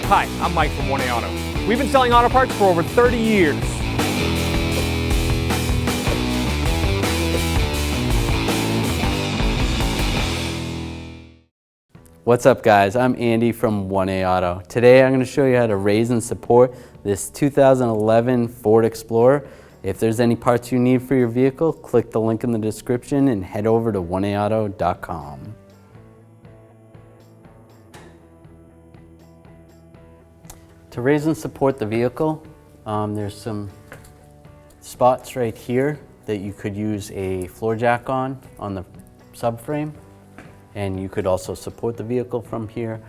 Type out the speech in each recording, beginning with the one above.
Hi, I'm Mike from 1A Auto. We've been selling auto parts for over 30 years. What's up guys, I'm Andy from 1A Auto. Today I'm going to show you how to raise and support this 2011 Ford Explorer. If there's any parts you need for your vehicle, click the link in the description and head over to 1aauto.com. To raise and support the vehicle, there's some spots right here that you could use a floor jack on the subframe. And you could also support the vehicle from here.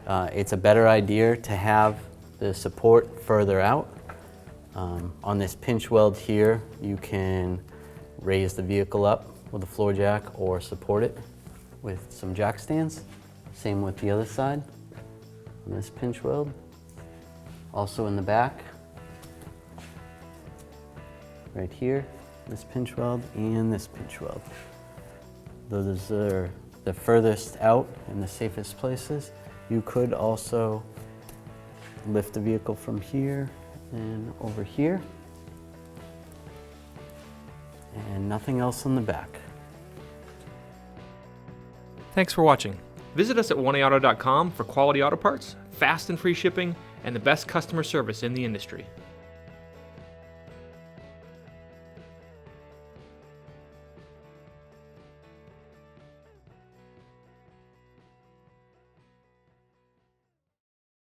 It's a better idea to have the support further out. On this pinch weld here, you can raise the vehicle up with a floor jack or support it with some jack stands. Same with the other side on this pinch weld. Also in the back, right here, this pinch weld and this pinch weld. Those are the furthest out and the safest places. You could also lift the vehicle from here and over here, and nothing else in the back. Thanks for watching. Visit us at 1aauto.com for quality auto parts, fast and free shipping, and the best customer service in the industry.